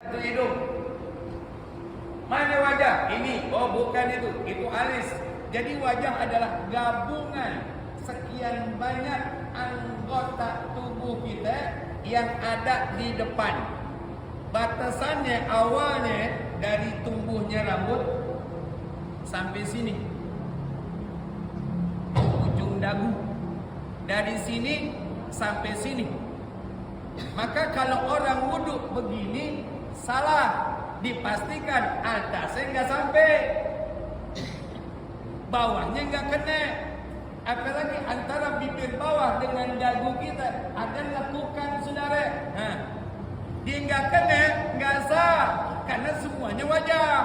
Itu hidung. Mana wajah? Ini. Oh, bukan itu. Itu alis. Jadi wajah adalah gabungan sekian banyak anggota tubuh kita yang ada di depan. Batasannya awalnya dari tumbuhnya rambut sampai sini, ujung dagu. Dari sini sampai sini. Maka kalau orang wudhu begini salah. Dipastikan atasnya nggak sampai, bawahnya nggak kena. Apalagi antara bibir bawah dengan dagu kita ada lekukan, saudara. Nah, dia nggak kena, nggak sah, karena semuanya wajah.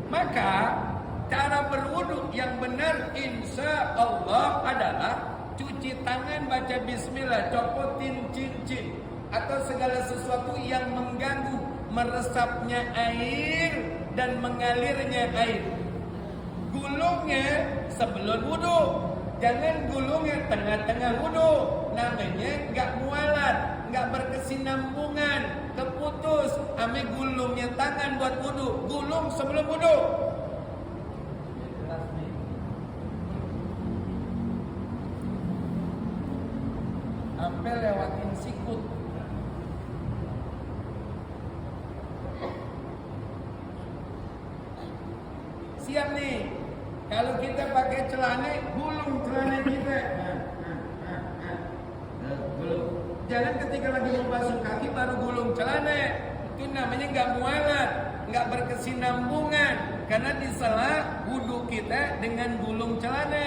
Maka cara berwudu yang benar insya Allah adalah cuci tangan, baca bismillah, copotin cincin atau segala sesuatu yang mengganggu meresapnya air dan mengalirnya air. Gulungnya sebelum wudu, jangan gulungnya tengah-tengah wudu. Namanya nggak mualat, nggak berkesinambungan, keputus. Ame gulungnya tangan buat wudu, gulung sebelum wudu. Sampai lewatin sikut. Siap nih. Kalau kita pakai celana, gulung celana kita. Gulung. Jangan ketika lagi mau basuh kaki baru gulung celana. Itu namanya nggak mualat, nggak berkesinambungan. Karena disela wudu kita dengan gulung celana.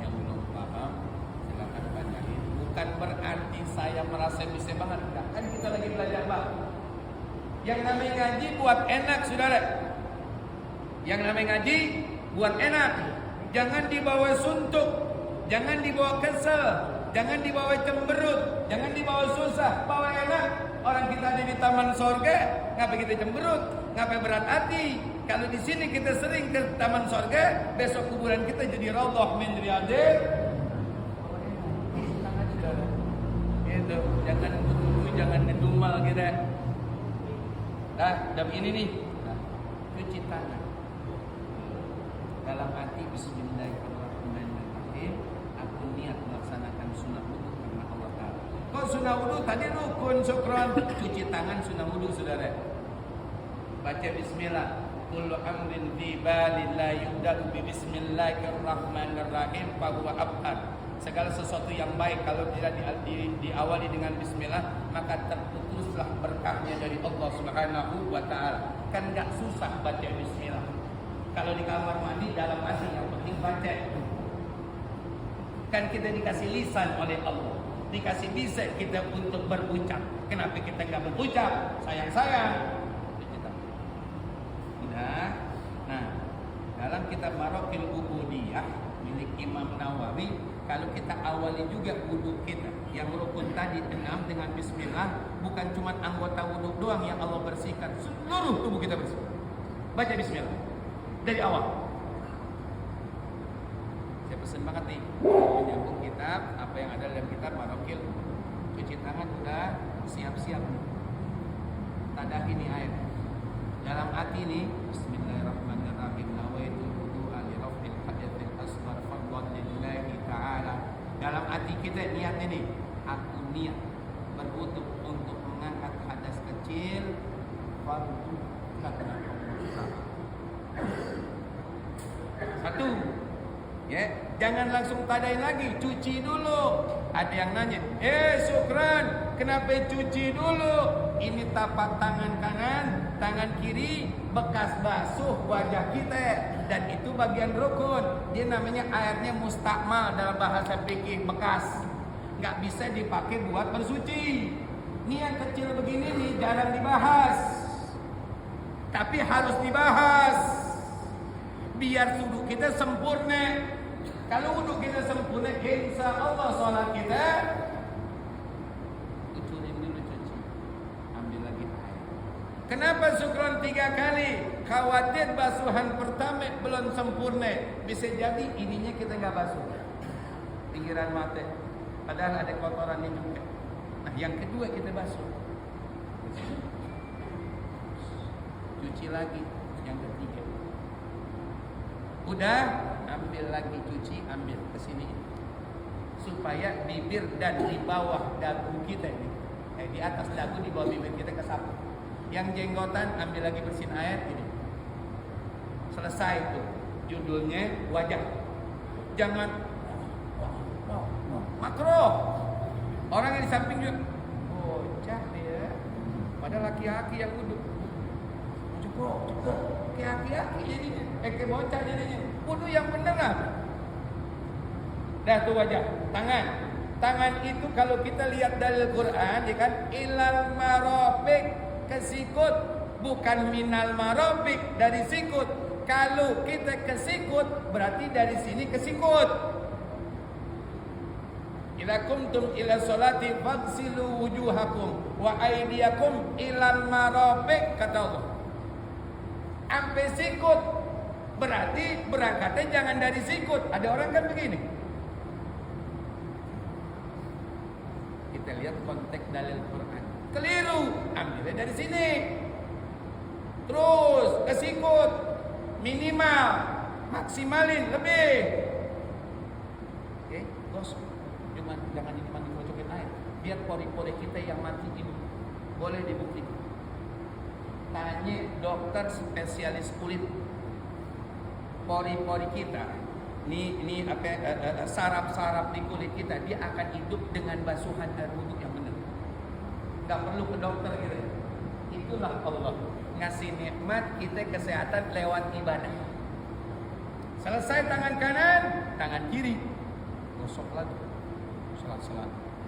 Yang belum paham, silakan bacain. Bukan berarti saya merasa bisa banget. Kan kita lagi belajar banget. Yang namanya ngaji buat enak, saudara. Yang namanya ngaji buat enak. Jangan dibawa suntuk, jangan dibawa kesel, jangan dibawa cemberut, jangan dibawa susah, bawa enak. Orang kita ada di taman sorga, ngapa kita cemberut, ngapa berat hati? Kalau di sini kita sering ke taman sorga, besok kuburan kita jadi raudhah min riyadil. Itu jangan berdua, jangan ngedumal kita. Nah, dan ini nih, cuci tangan. Dalam hati bismillahirrahmanirrahim, aku niat melaksanakan sunnah wudu karena Allah Ta'ala. Kok sunnah wudu tadi rukun, syukron. Cuci tangan sunnah wudu, saudara. Baca bismillah. Kullu amrin fi balin la yubda'u bi bismillahirrahmanirrahim fa huwa abtar. Segala sesuatu yang baik kalau tidak diawali dengan bismillah, maka terputuslah berkahnya dari Allah Subhanahu wa taala. Kan enggak susah baca bismillah. Kalau di kamar mandi dalam hati yang penting baca. Kan kita dikasih lisan oleh Allah, dikasih bisa kita untuk berucap. Kenapa kita enggak berucap? Sayang-sayang. Nah, dalam kitab Maraqil Ubudiyah milik Imam Nawawi, kalau kita awali juga wudu kita yang rukun tadi 6 dengan bismillah, bukan cuma anggota wudu doang yang Allah bersihkan, seluruh tubuh kita bersih. Baca bismillah dari awal. Saya pesen banget nih, menyambung kitab, apa yang ada dalam kitab Maraqil. Cuci tangan udah siap-siap. Tadah ini air. Dalam hati nih, bismillahirrahmanirrahim. Nawaitu wudu'a li raf'il hadathil asghar fadlan lillahi ta'ala. Dalam hati kita niat ini, aku niat berwudu untuk mengangkat hadas kecil fardu karena Allah. Satu, ya, jangan langsung tadain lagi, cuci dulu. Ada yang nanya, syukran, kenapa cuci dulu? Ini tapak tangan kanan, tangan kiri bekas basuh wajah kita, dan itu bagian rukun. Dia namanya airnya mustakmal dalam bahasa fikih, bekas, nggak bisa dipakai buat bersuci. Ini yang kecil begini nih jarang dibahas, tapi harus dibahas biar wudu kita sempurna. Kalau wudu kita sempurna, insya Allah sholat kita Kenapa syukron 3 kali? Khawatir basuhan pertama belum sempurna. Bisa jadi ininya kita nggak basuh. Pinggiran mata. padahal ada kotorannya juga. Nah, yang kedua kita basuh, cuci lagi. Yang ketiga, udah ambil lagi, cuci, ambil ke sini, supaya bibir dan di bawah dagu kita ini, di atas dagu, di bawah bibir kita kesapu. Yang jenggotan ambil lagi, bersihin air ini. Selesai itu. Judulnya wajah. Jangan makruh. Orang yang di samping juga bocah dia, padahal laki-laki yang wudhu. Cukup. Laki-laki jadinya, kayak bocah jadinya. Wudhu yang bener lah. Dah tuh wajah. Tangan itu kalau kita lihat dalil Quran, ya kan, ilal marofik, ke sikut, bukan minal marofik, dari sikut. Kalau kita ke sikut, berarti dari sini ke sikut. Ila kumtum ila sholati faghsilu wujuhakum wa aydiyakum ilal marofik, kata Allah. Sampai sikut, berarti berangkatnya jangan dari sikut. Ada orang kan begini. Kita lihat konteks dalil Quran, keliru, ambilnya dari sini, terus ke sikut, minimal, maksimalin lebih. Oke, gosok. Jangan ini mandi kocokin air, biar pori-pori kita yang mati ini boleh dibuktikan. Tanya dokter spesialis kulit, pori-pori kita, ini saraf-saraf di kulit kita, dia akan hidup dengan basuhan air wudhu yang benar. Gak perlu ke dokter gitu. Itulah Allah ngasih nikmat kita kesehatan lewat ibadah. Selesai tangan kanan, tangan kiri gosok lagi, sela-sela.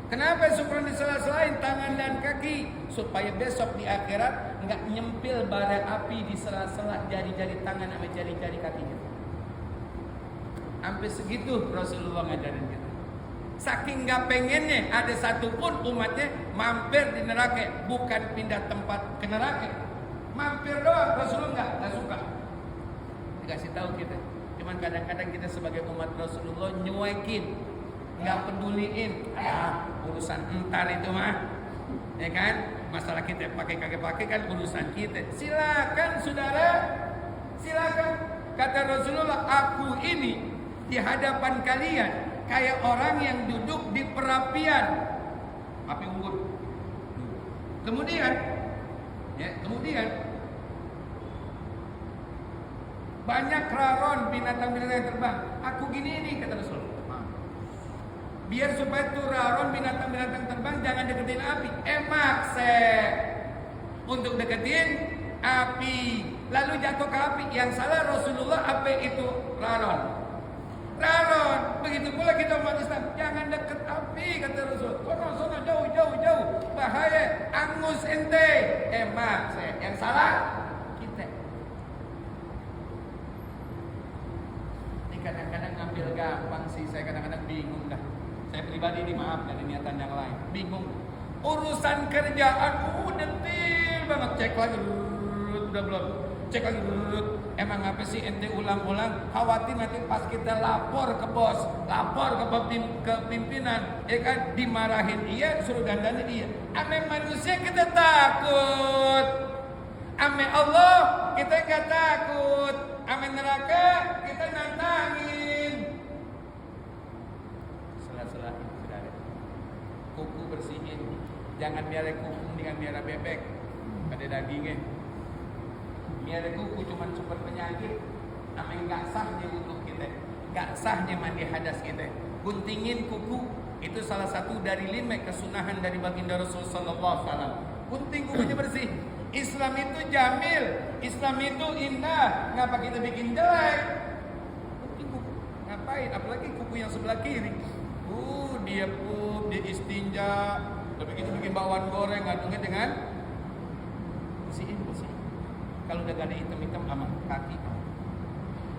Kenapa supaya disela-selain tangan dan kaki? Supaya besok di akhirat nggak nyempil bara api di sela-sela jari-jari tangan sama jari-jari kakinya. Sampai segitu Rasulullah ngajarin kita. Saking nggak pengennya ada satupun umatnya mampir di neraka, bukan pindah tempat ke neraka. Mampir doang, Rasulullah nggak suka. Dikasih tahu kita. Cuman kadang-kadang kita sebagai umat Rasulullah nyuekin, nggak peduliin. Urusan entar itu mah, ya kan? Masalah kita pakai kagak pakai kan urusan kita. Silakan saudara, silakan. Kata Rasulullah, aku ini di hadapan kalian kayak orang yang duduk di perapian api unggun. Kemudian banyak raron binatang-binatang yang terbang. Aku gini ini, kata Rasulullah. Biar supaya tuh raron binatang-binatang terbang jangan deketin api. Makse untuk deketin api, lalu jatuh ke api. Yang salah Rasulullah, apa itu raron? Begitu pula kita umat Islam, jangan deket api, kata Rasul. Sono jauh, bahaya, angus ente. Makse yang salah kita. Ini kadang-kadang ngambil gampang sih, saya kadang-kadang bingung dah. Saya pribadi ini maaf dari niatan yang lain, bingung. Urusan kerjaan, detil banget, cek lagi, udah belum, cek lagi, emang apa sih ente ulang-ulang? Khawatir nanti pas kita lapor ke bos, lapor ke pimpinan, ya kan, dimarahin iya, suruh dandanin iya. Ame manusia kita takut, ame Allah kita nggak takut, ame neraka kita nantangin. Sela-selain, saudara. Kuku bersihin, jangan miara kuku dengan miara bebek, ada dagingnya. Miara kuku cuma sumber penyakit, namanya nggak sahnya wudhu kita, nggak sahnya mandi hadas kita. Guntingin kuku itu salah satu dari 5 kesunahan dari baginda Rasul Sallallahu Alaihi Wasallam. Gunting kukunya bersih. Islam itu jamil, Islam itu indah. Ngapa kita bikin jelek? Gunting kuku, ngapain? Apalagi kuku yang sebelah kiri. Dia istinja, tapi kita bikin bakwan goreng, ngadungnya dengan bersihin. Kalau udah gak ada hitam-hitam sama kaki,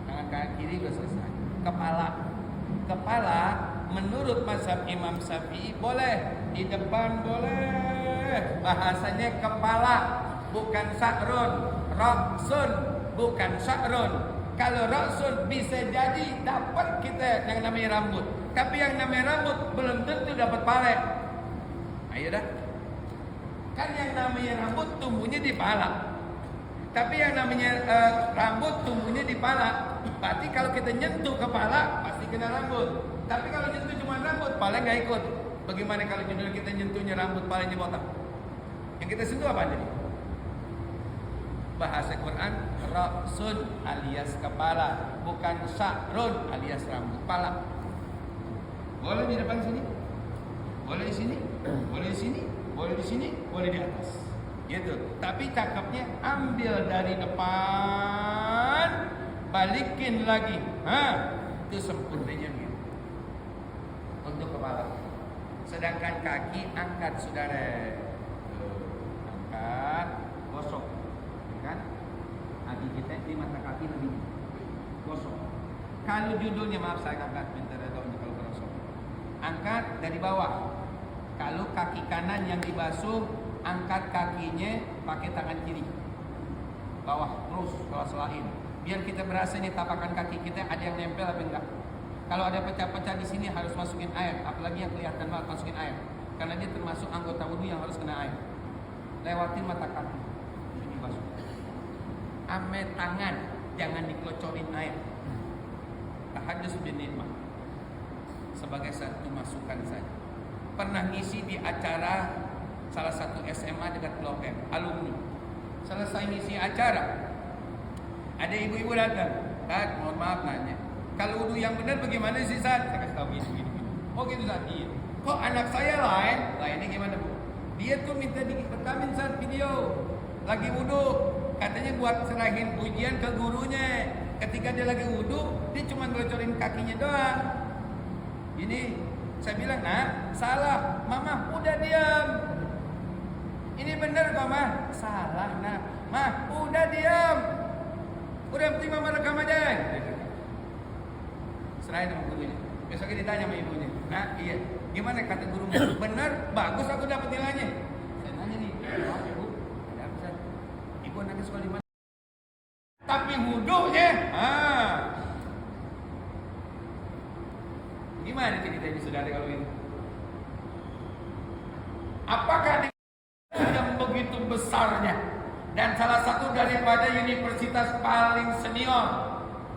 tangan kaki kiri udah selesai. Kepala menurut mazhab Imam Syafi'i boleh, di depan boleh. Bahasanya kepala, bukan sa'run. Ra'sun, bukan sa'run. Kalau ra'sun bisa jadi dapat kita yang namanya rambut. Tapi yang namanya rambut belum tentu dapat pale. Ayo dah. Kan yang namanya rambut tumbuhnya di pala. Tapi yang namanya rambut tumbuhnya di pala. Berarti kalau kita nyentuh kepala pasti kena rambut. Tapi kalau nyentuh cuma rambut, pala nggak ikut. Bagaimana kalau judul kita nyentuhnya rambut, palanya botak? Yang kita sentuh apa jadi? Bahasa Quran, ra'sun alias kepala, bukan sya'run alias rambut pala. Boleh di depan sini? Boleh di sini? Boleh di sini? Boleh di sini? Boleh di atas. Gitu. Tapi cakapnya ambil dari depan, balikin lagi. Itu sempurnanya gitu. Untuk kepala. Sedangkan kaki angkat saudara. Angkat, gosok. Kan? Kaki kita di mata kaki lebih gosok. Kalau judulnya maaf saya angkat minta redongnya kalau gosok. Angkat dari bawah. Kalau kaki kanan yang dibasuh, angkat kakinya pakai tangan kiri. Bawah terus, bawah selain. Biar kita berasa ini tapakan kaki kita ada yang nempel apa enggak. Kalau ada pecah-pecah di sini harus masukin air, apalagi yang kelihatan banget masukin air. Karena dia termasuk anggota wudhu yang harus kena air. Lewatin mata kaki. Ini basuh. Ame tangan, jangan dikocorin air. Tahadus bin nikmah. Sebagai satu masukan saja. Pernah ngisi di acara salah satu SMA dekat Blok M, alumni. Selesai ngisi acara, ada ibu-ibu datang. Kak, mohon maaf nanya, kalau wudhu yang benar bagaimana sih Sat? Saya kasih tahu gini. Oh gitu Sat? Iya. Kok anak saya lain? Lainnya gimana Bu? Dia tuh minta direkamin Sat video. Lagi wudhu. Katanya buat serahin ujian ke gurunya. Ketika dia lagi wudhu, dia cuma ngelecorin kakinya doang. Ini saya bilang, nah salah. Mama udah diam. Ini benar kok mah? Salah nah. Mah udah diam. Udah penting mama rekam aja. Serahin sama gurunya. Besoknya ditanya sama ibunya. Nah iya. Gimana kata gurunya? Benar, bagus aku dapat nilainya. Saya nanya nih, maaf ibu, ada apa Sat? Ibu anaknya sekolah di mana? Tapi wudhunya, gimana ceritanya saudara kalau ini? Apakah yang begitu besarnya dan salah satu daripada universitas paling senior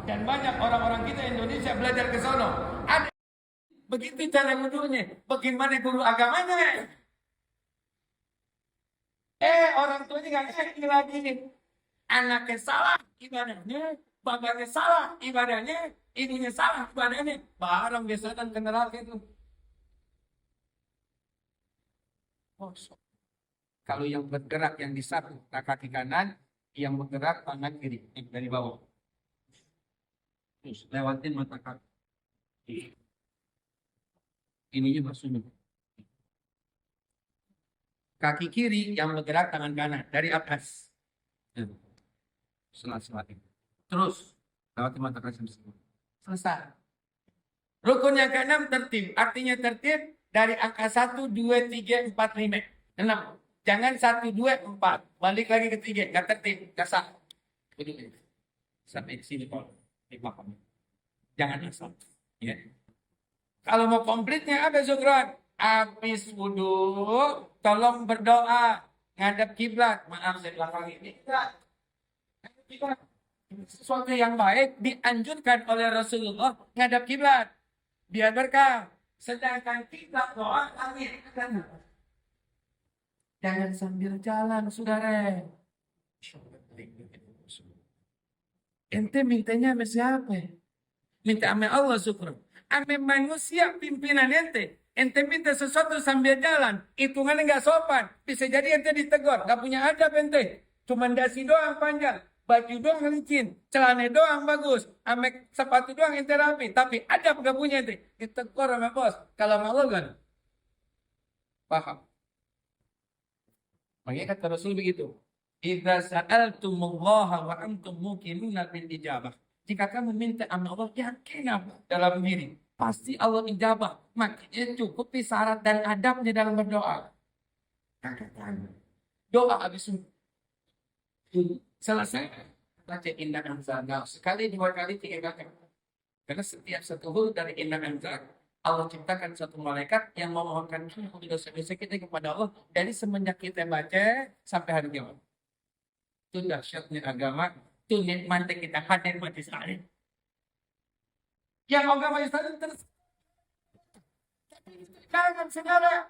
dan banyak orang-orang kita Indonesia belajar ke sono. Ada begitu cara wudhunya, bagaimana guru agamanya? Orang tuanya nggak ngerti lagi nih. Anaknya salah ibadahnya, bapaknya salah ibadahnya, ibunya salah ibadahnya. Barang biasa kan general gitu. Kalau yang bergerak yang disapu kaki kanan, yang bergerak tangan kiri dari bawah. Terus lewatin mata kaki. Ininya maksudnya. Kaki kiri yang bergerak tangan kanan dari atas. Selesai. Terus lewatin mata kaki semua. Selesai. Rukun yang keenam tertib. Artinya tertib dari angka 1, 2, 3, 4, 5, 6. Jangan 1, 2, 4. Balik lagi ke 3. Gak tertib. Gak sah. Begini. Sampai di sini kalau dipahami. Jangan asal. Ya. Kalau mau komplitnya apa Syukron? Habis wudhu, tolong berdoa. Ngadap kiblat. Maaf saya belakang ini. Sesuatu yang baik dianjurkan oleh Rasulullah ngadap kiblat. Biar berkah. Sedangkan kiblat doa amin. Jangan sambil jalan, saudara. Ente mintanya sama siapa? Minta sama Allah syukur. Sama manusia pimpinan ente. Ente minta sesuatu sambil jalan. Hitungannya nggak sopan. Bisa jadi ente ditegur. Nggak punya adab ente. Cuma dasi doang panjang. Baju doang licin. Celana doang bagus. Sama sepatu doang ente rapi. Tapi adab nggak punya ente. Ditegur sama bos. Kalau sama Allah kan? Paham. Makanya kata Rasul begitu. Idza sa'altumullaha wa antum muqinuna bil ijabah. Jika kamu minta sama Allah, yakin dalam diri. Pasti Allah ijabah. Makanya cukupi syarat dan adabnya dalam berdoa. Doa habis selesai. Baca indah anzalna. Sekali, 2 kali, 3 kali. Karena setiap satu huruf dari indah anzalna Allah ciptakan satu malaikat yang memohonkan dosa-dosa kita kepada Allah dari semenjak kita baca sampai hari kiamat. Itu dahsyatnya agama, itu nikmatnya kita hadir mati salib. Yang agama Islam terus jangan segala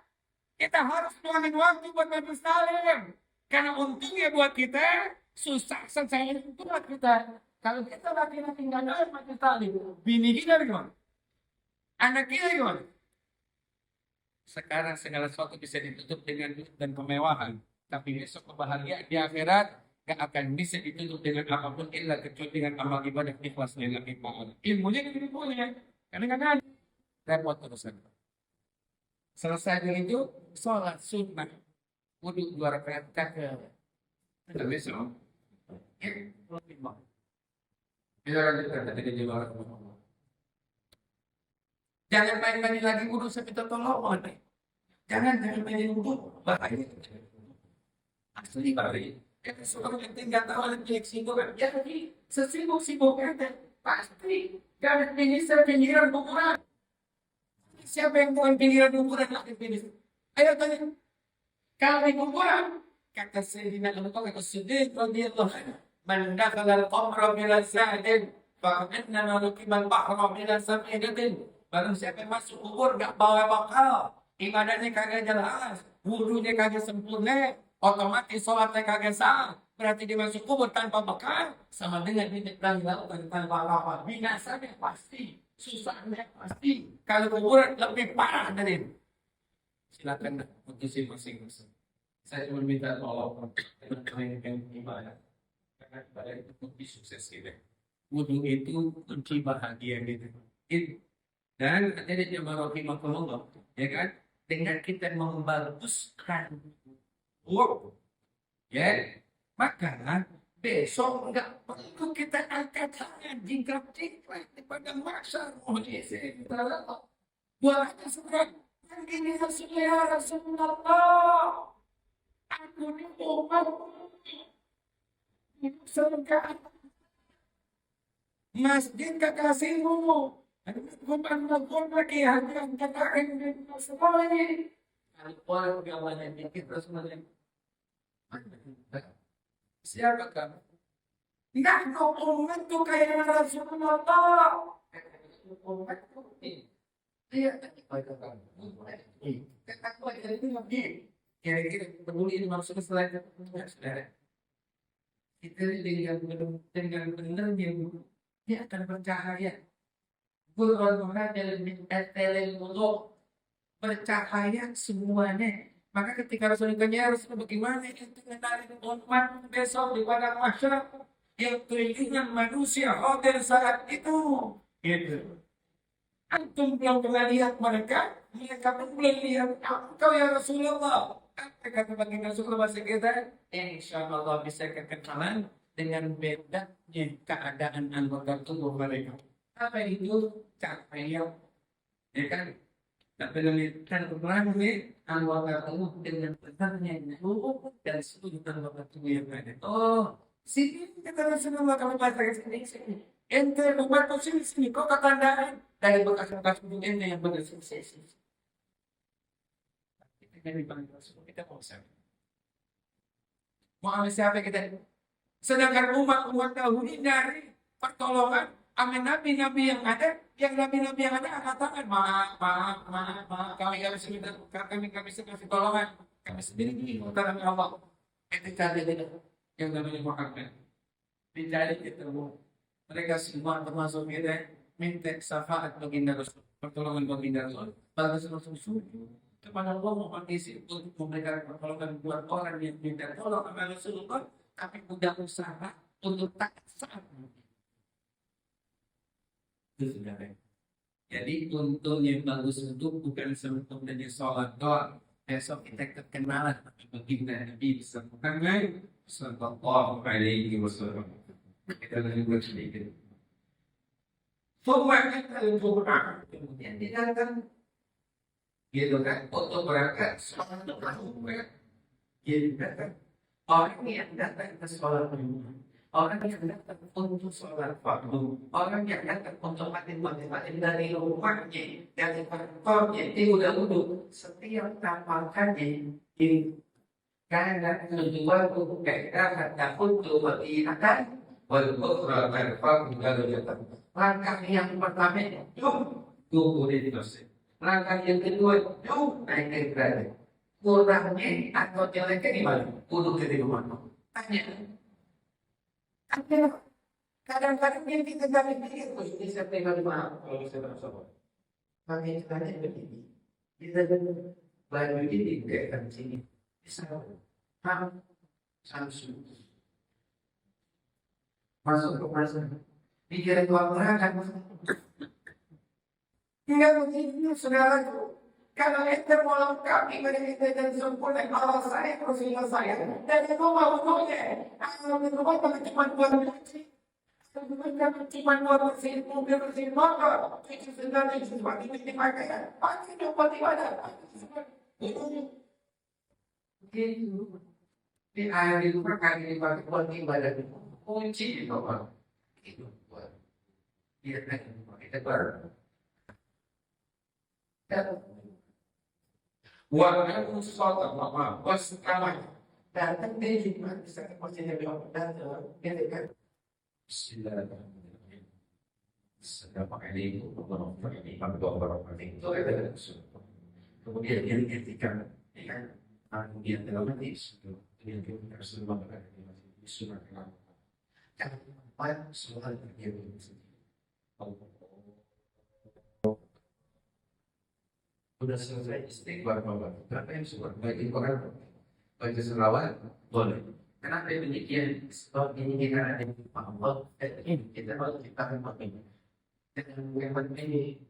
kita harus luangin waktu buat mati salib. Karena untungnya buat kita susah selesai itu buat kita. Kalau kita laki-laki nggak ada mati salib, bini kita gimana? Anak kita gimana? Sekarang segala sesuatu bisa ditutup dengan duit dan kemewahan. Tapi besok kebahagiaan di akhirat gak akan bisa ditutup dengan apapun illa kecuali dengan amal ibadah ikhlas lillahi ta'ala. Ilmunya kan ilmunya. Kadang-kadang repot terusan. Selesai dari itu, sholat sunnah. Wudhu 2 rakaat kagak. Tidak besok. Kita lanjutkan tadi di luar. Jangan main-main lagi wudhu sampai tertolong. Jangan main-main wudhu. Bahaya. Asli bahaya. Kita suka tinggal tahu lagi itu kan. Jadi sesibuk-sibuknya pasti dan bisa pinggiran kuburan. Siapa yang bukan pinggiran kuburan lagi pilih? Ayo tanya. Kalau di kuburan kata Sayyidina Abu Bakar As-Siddiq radhiyallahu anhu, "Man dakhala al-qabra bila sa'din fa innama rukiba al-bahra bila sa'idatin." Barang siapa yang masuk kubur gak bawa bakal, ibadahnya kagak jelas, wudunya kagak sempurna, otomatis sholatnya kagak sah. Berarti dia masuk kubur tanpa bekal, sama dengan dia dilakukan tanpa apa-apa. Binasanya pasti, susahnya pasti. Kalau kuburan lebih parah dari itu. Silakan putusin masing-masing. Saya cuma minta tolong yang ibadah, karena ibadah itu kunci sukses gitu. Wudu itu kunci bahagia gitu. Dan ada jemaah rahimahullah, ya kan? Dengan kita membaguskan wudu, ya, maka besok enggak perlu kita angkat tangan jingkrak-jingkrak di padang mahsyar. Buat surat yang ini Rasulullah, aku ni umat surga masjid kekasihmu. Ada kumpulan lagi hadiran katakan dan semua ini. Kalau gawalan dikit terus macam siapa kamu? Enggak kau umat tu kayak Rasulullah. Umat tu iya. Kata itu lagi. Kira-kira peduli ini maksudnya selain saudara. Kita dengan benar dia akan bercahaya. Bulan untuk bercahaya semuanya. Maka ketika Rasul ditanya Rasul bagaimana itu mengenali umat besok di padang mahsyar yang keinginan manusia hadir saat itu, gitu. Antum belum pernah lihat mereka pun belum lihat engkau ya Rasulullah. Kata baginda Rasulullah kita, insya Allah bisa kekenalan dengan bedanya keadaan anggota tubuh mereka. Apa itu capaian, ya kan? Tapi kan kemarin nih anggota tubuh dengan benarnya dan seluruh anggota tubuh yang ada. Oh, sini kita Rasulullah kalau baca sini. Ente membantu sini kok ketandaan dari bekas-bekas tubuh ente yang bersukses. Kita kan dipanggil Rasulullah kita bosan. Mau ambil siapa kita? Sedangkan umat dahulu dari pertolongan. Amin nabi-nabi yang ada, yang nabi-nabi yang ada angkat tangan, maaf, kami kasih tolongan, kami sendiri ini utara Allah. Itu cari yang namanya Muhammad. Dicari ketemu. Mereka semua termasuk kita minta syafaat baginda Rasul, pertolongan baginda Rasul. Pada Rasul kepada Allah mengisi untuk memberikan pertolongan buat orang yang minta tolong sama Rasulullah, tapi udah usaha untuk tak saat. Jadi untuk yang bagus itu bukan sebenarnya sholat doang. Besok kita kenalan baginda Nabi Muhammad sallallahu alaihi wasallam. Kita lanjut sedikit. Format Al-Quran kemudian didatang, gitu kan? Untuk berangkat sholat doang, gitu kan? Orang yang datang ke sholat orang yang datang untuk sholat fardu, orang yang datang untuk mati dari rumahnya, dari kantornya, dia udah wudhu. Setiap kapal haji di kanan kedua tubuh kata untuk berinakan, berukhra terfak darajatan. Langkah yang pertama, tunggu di dosa. Langkah yang kedua, naik ke derajat. Kurangnya atau jeleknya gimana? Kudu ke mana? Tanya. Kadang-kadang kita jadi pikir, bisa pegang maaf kalau saya merasa. Kami tanya begini, kita baju ini kayak sini, bisa Samsung masuk ke pasar, pikiran uang berangkat. Hingga begitu saudara, kalau ente mau lengkapi menjadi dan sempurna Allah saya, Rasulullah saya, dan itu mau punya, kalau rumah cuma buat cuci. Sebenarnya cuma buat bersihin mobil, bersihin motor, cuci sendal, cuci sepatu, cuci pakaian, pasti dapat di mana? Gitu. Di air itu kali dipakai buat ibadah, kunci itu apa? Itu buat dia kan kita ber. Warga sholat lama, bos ramai. Datang dia juga bisa posisinya bilang datang, dia kan. Bismillahirrahmanirrahim. Sedang pakai ini, orang ini, orang itu ada kemudian dia ketika dia dalam hadis, dia harus memakai di sunnah kenapa? Karena sholat dia sudah selesai istighfar berapa yang sudah bagi orang baca selawat boleh. Kenapa demikian? Sebab ini karena Allah ini kita harus kita pakai dengan hemat ini.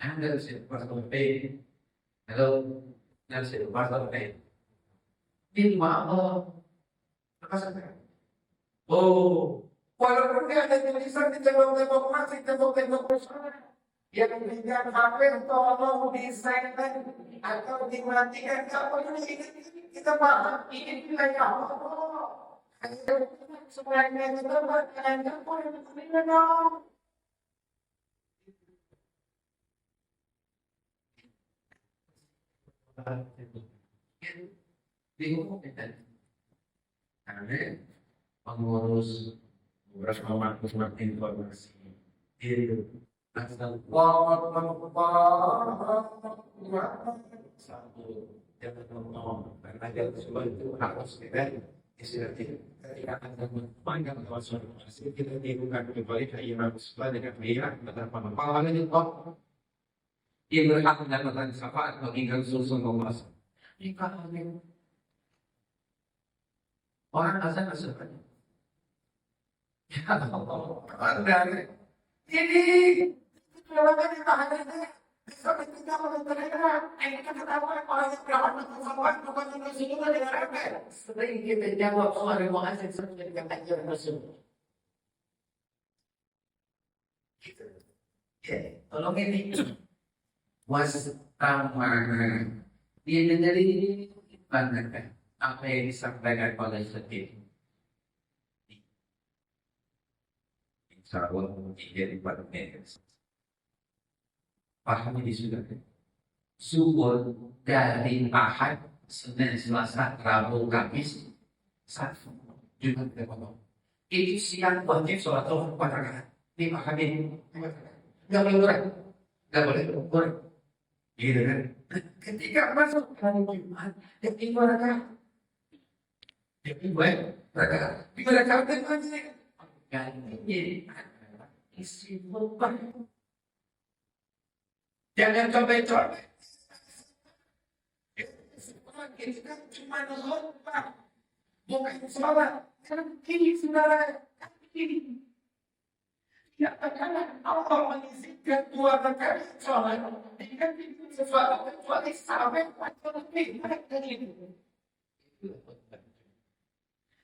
Anda siapa sampai halo, anda siapa sampai ini Allah apa saja. Oh, walaupun dia ada tulisan di tembok-tembok masjid, tembok-tembok pesantren yang dengan HP tolong disayangkan atau dimatikan, kalau ini kita paham ini wilayah Allah. Semuanya kita berkaitan pun dengan Allah. Bingung kan? Karena pengurus beberapa informasi diri asal satu jangan ngomong karena dia semua itu harus kita istilahnya ketika anda memanggil informasi kita dibuka kembali ke imam setelah dengan pihak betapa pahala itu ia berhak mendapatkan syafaat meninggal susun menguasa jika orang azan asal ya Allah anda ini kalau kita ada sampai kita mendengar kita ketahuan orang yang berawal dengan bukan di sini dengan apa sering kita jawab orang yang asal seperti dengan kajian tersebut gitu ya tolong ini was ramah dia dari banggakan apa yang disampaikan oleh sedih insya-Allah menjadi pada mereka paham ini sudah subur dari Ahad, Senin, Selasa, Rabu, Kamis, Sabtu, Jumat, Jumat. Itu siang wajib sholat zuhur 4 rakaat. Dipahami, nggak boleh kurang, nggak boleh kurang. Gitu kan? Ketika masuk hari Jumat, yang 5 rakaat, yang 5 rakaat, 5 rakaat itu aja. Ganti isi beban. Jangan coba-coba. Kita cuma lupa, bukan sholat. Ini saudara, ini. Ya, karena Allah mengizinkan 2 rakaat sholat. Dengan itu sesuatu kecuali sampai pada ini.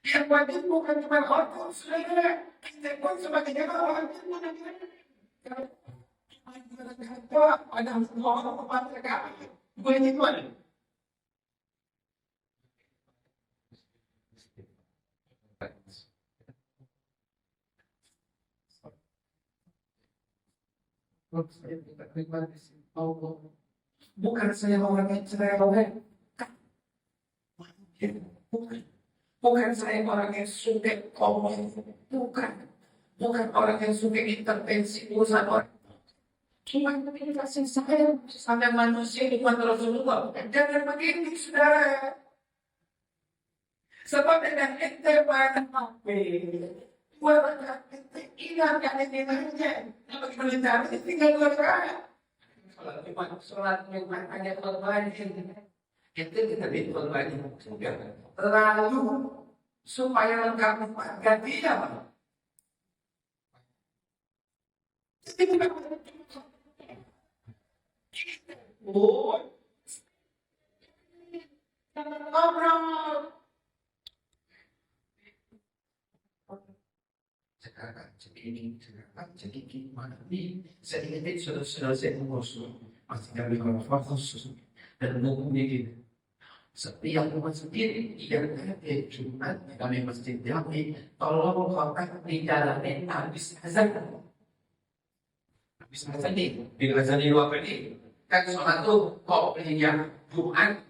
Yang wajib bukan cuma khutbah, saudara. Kita pun sebagai jemaah wajib ada semua orang mereka boleh itu Saya minta terima kasih Allah. Bukan saya orang yang cerewet. Bukan. Bukan saya orang yang suka komen. Bukan. Bukan orang yang suka intervensi urusan orang. Cuma ini kasih sayang sama manusia di depan Rasulullah. Jangan begini, saudara. Sebab dengan ente mana buat ente ingat kan ini namanya. Bagaimana caranya tinggal berdoa. Sholat memang hanya korban. Itu kita bikin korban terlalu supaya lengkap ganti apa? Oh, ngobrol. Sekarang segini, sekarang jadi gimana nih? Saya ini sudah selesai mengurus, masih kami fokus dan mungkin setiap masjid yang ada Jumat kami masjid Jami, tolong kontak di dalamnya habis azan. Habis azan nih, bila azan di luar ini kan sholat tuh kok yang Jumat.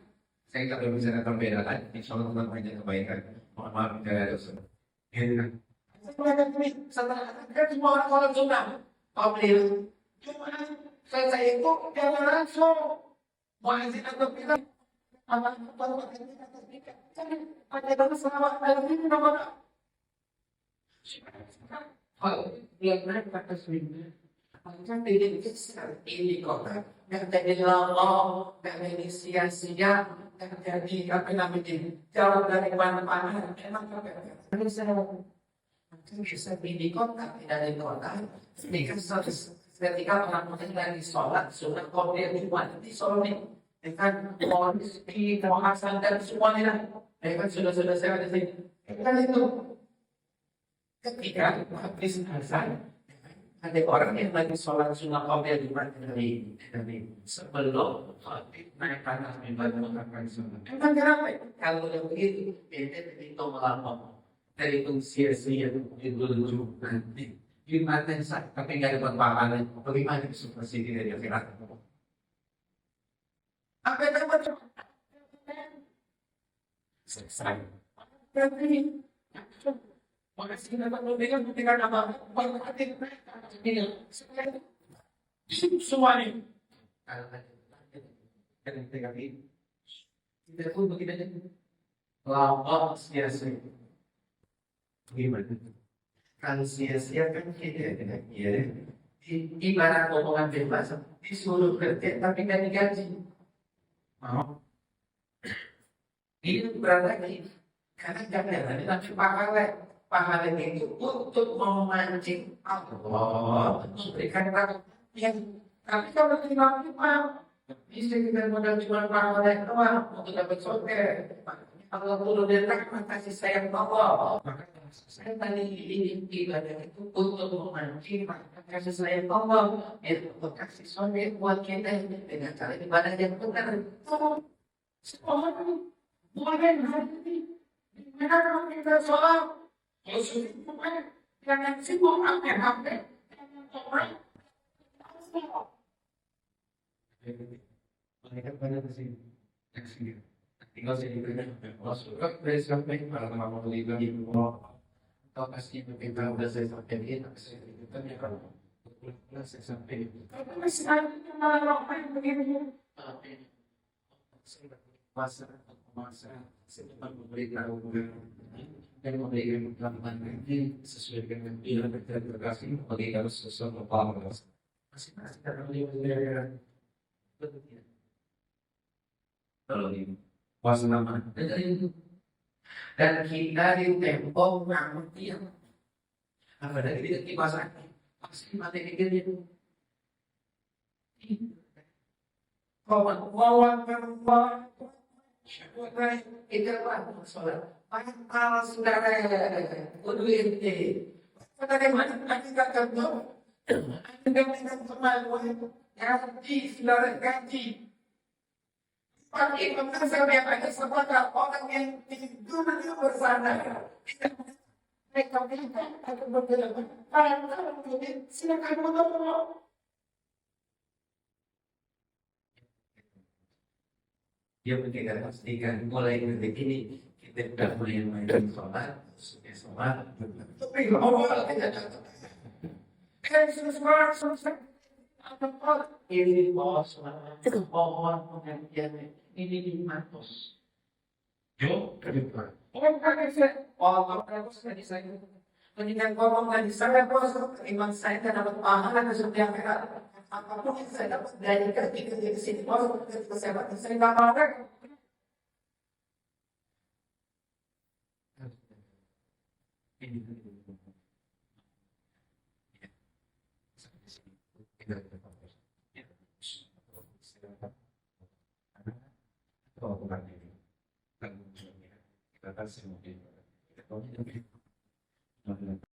Saya nggak bisa datang beda kan? Insya Allah teman banyak kebaikan. Mohon maaf tidak ada dosa. Setelah kan semua orang sholat Jumat, kau beli Jumat selesai itu jangan langsung mau izin atau tidak. Ada bagus sama ada ini nama. Kalau yang naik kata sendiri, kan ini kota yang jadi lama, yang ini sia-sia, yang jadi apa namanya jauh dari mana-mana. Emang bisa di kota, tidak di kota. Ini kan ketika orang-orang lagi sholat, sunat kau dia cuma di sholat. Dengan mohon rezeki, mohon dan semuanya. Kan sudah saya ada sini. Kan itu ketika habis azan ada orang yang lagi sholat sunnah qabliyah di mana dari sebelum naik ke atas mimbar melakukan sholat. Emang kenapa? Kalau yang begitu, beda itu melambang dari itu sia-sia itu dulu nanti gimana saat tapi nggak ada perpahaman bagaimana seperti ini dari akhirat. Apa yang terjadi? Selesai. Tapi makasih dapat memberikan buktikan apa? Berarti semua ini. Tidak pun begitu. Lama sia-sia. Gimana? Kalau sia-sia kan tidak ya. Ibarat omongan bebas, disuruh kerja tapi nggak digaji. Mau? Ini berarti karena jangan nanti pahala itu untuk memancing Allah memberikan yang tapi kalau terima bisa kita modal cuma pahala doang untuk dapat surga. Allah turun dari rahmat kasih sayang Allah. Saya tadi ini ibadah itu untuk memancing kasih sayang Allah, untuk kasih surga buat kita dengan cara ibadah yang benar. Semua boleh hati, benar kita sholat, jangan sibuk apa. Mereka banyak di sini. Tinggal sini masuk dari sampai para mama beli lagi atau pasti kita udah saya sampai kita ya kalau saya sampai masih ada orang begini masa saya memberikan dan memberikan pengalaman ini sesuai dengan yang terkasih bagi harus sesuatu paham masing-masing orang yang betul kalau ini puasa nama dan kita di tempo ngerti apa dari itu puasa pasti mati itu kawan itu apa soal kalau saudara udah bagaimana kita tahu dengan kemaluan ganti saudara ganti. Tapi merasa yang ada sebagai orang yang tidur bersama. Mereka bilang, aku berbilang, silakan menolak. dia kita pastikan mulai detik ini kita sudah mulai main sholat, sudah sholat. Tapi awal kita datang. Selesai. Ini bos, pohon pengajian ini di Matos. Yo, kenapa? Tadi saya mendingan ngomong tadi saya bos, iman saya kan dapat pahala seperti yang apapun yang saya dapat dari kerja di sini bos, saya nggak marah. Ini kita kasih mungkin